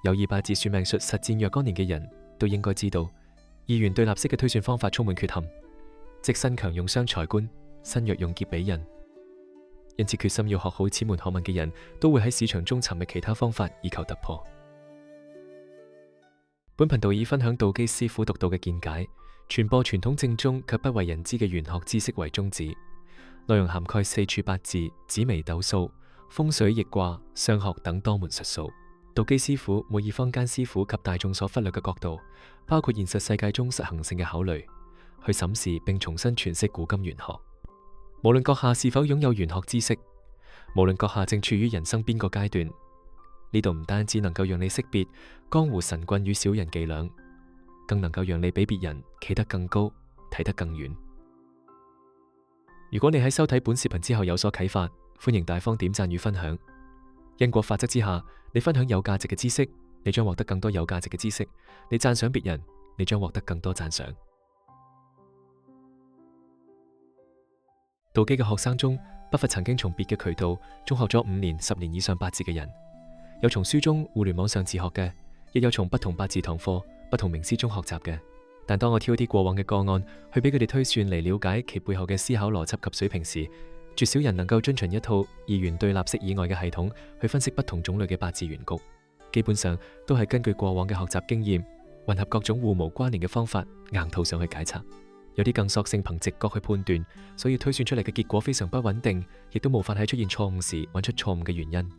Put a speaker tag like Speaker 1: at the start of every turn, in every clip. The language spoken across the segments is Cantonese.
Speaker 1: 有意八字算命術實戰若干年嘅人都應該知道，二元對立式嘅推算方法充滿缺陷，即身強用傷財官，身弱用劫比人。因此決心要學好此門學問嘅人都會喺市場中尋覓其他方法以求突破。本頻道以分享道基師傅獨到嘅見解，傳播傳統正宗卻不為人知嘅玄學知識為宗旨，內容涵蓋四柱八字、紫微斗數、風水易卦、相學等多門術數。道基師傅會以坊間師傅及大眾所忽略嘅角度，包括現實世界中實行性嘅考慮，去審視並重新詮釋古今玄學。無論閣下是否擁有玄學知識，無論閣下正處於人生邊個階段，呢度唔單止能夠讓你識別江湖神棍與小人伎倆，更能夠讓你比別人企得更高，睇得更遠。如果你喺收睇本視頻之後有所啟發，歡迎大方點讚與分享。因果法則之下，你分享有價值嘅知識，你將獲得更多有價值嘅知識；你讚賞別人，你將獲得更多讚賞。道基嘅學生中，不乏曾經從別嘅渠道中學咗5年、10年以上八字嘅人，有從書中、互聯網上自學嘅，亦有從不同八字堂課、不同名師中學習嘅。但當我挑啲過往嘅個案去俾佢哋推算嚟了解其背後嘅思考邏輯及水平時，絕少人能夠遵循一套二元對立式以外嘅系統去分析不同種類嘅八字原局。基本上都係根據過往嘅學習經驗，混合各種互無關聯嘅方法硬套上去解測。有啲更索性憑直覺去判斷，所以推算出嚟嘅結果非常不穩定，亦都無法喺出現錯誤時揾出錯誤嘅原因。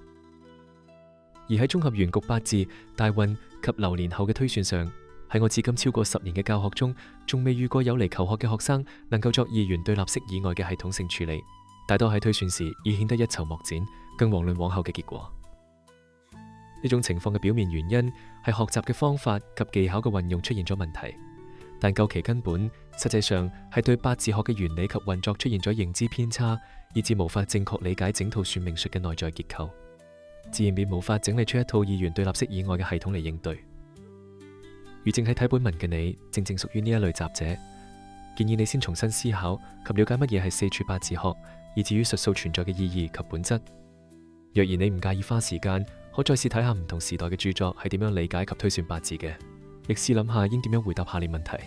Speaker 1: 而喺綜合原局八字、大運及流年後嘅推算上，喺我至今超過10年嘅教學中，仲未遇過有嚟求學嘅學生能夠作二元對立式以外嘅系統性處理。大多喺推算時已顯得一籌莫展，更遑論往後嘅結果。呢種情況嘅表面原因係學習嘅方法及技巧嘅運用出現咗問題，但究其根本，實際上係對八字學嘅原理及運作出現咗認知偏差，以致無法正確理解整套算命術嘅內在結構，自然便無法整理出一套二元對立式以外嘅系統嚟應對。如正喺睇本文嘅你，正屬於呢一類習者，建議你先重新思考及了解乜嘢係四柱八字學，以至於術數存在嘅意義及本質。若然你唔介意花時間，可再試睇下唔同時代嘅著作係點樣理解及推算八字嘅，亦試諗下應點樣回答下列問題，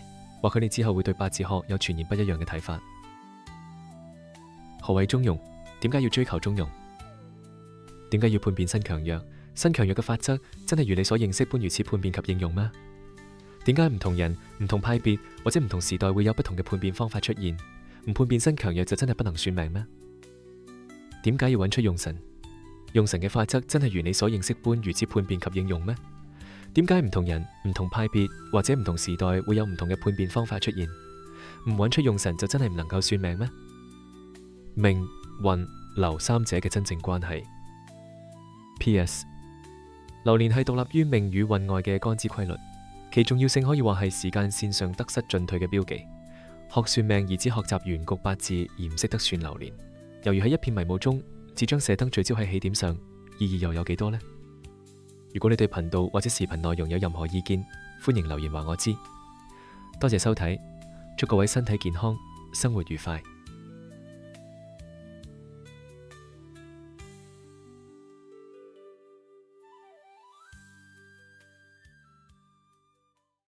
Speaker 1: 或許你之後會對八字學有全然不一樣嘅睇法。何謂中庸？點解要追求中庸？點解要判別身強弱？身強弱嘅法則真係如你所認識般如此判別及應用咩？點解唔同人、唔同派別或者唔同時代會有不同嘅判別方法出現？唔判別身強弱就真係不能算命咩？點解要揾出用神？用神嘅法則真係如你所認識般如此判別及應用咩？點解唔同人、唔同派別或者唔同時代會有唔同嘅判別方法出現？唔揾出用神就真係唔能夠算命咩？命、運、流三者嘅真正關係。P.S. 流年係獨立於命與運外嘅干支規律，其重要性可以話係時間線上得失進退嘅標記。學算命而只學習原局八字而唔識得算流年，猶如喺一片迷霧中只將射燈聚焦喺起點上，意義又有幾多呢？如果你對頻道或者視頻內容有任何意見，歡迎留言話我知。多謝收睇，祝各位身體健康，生活愉快。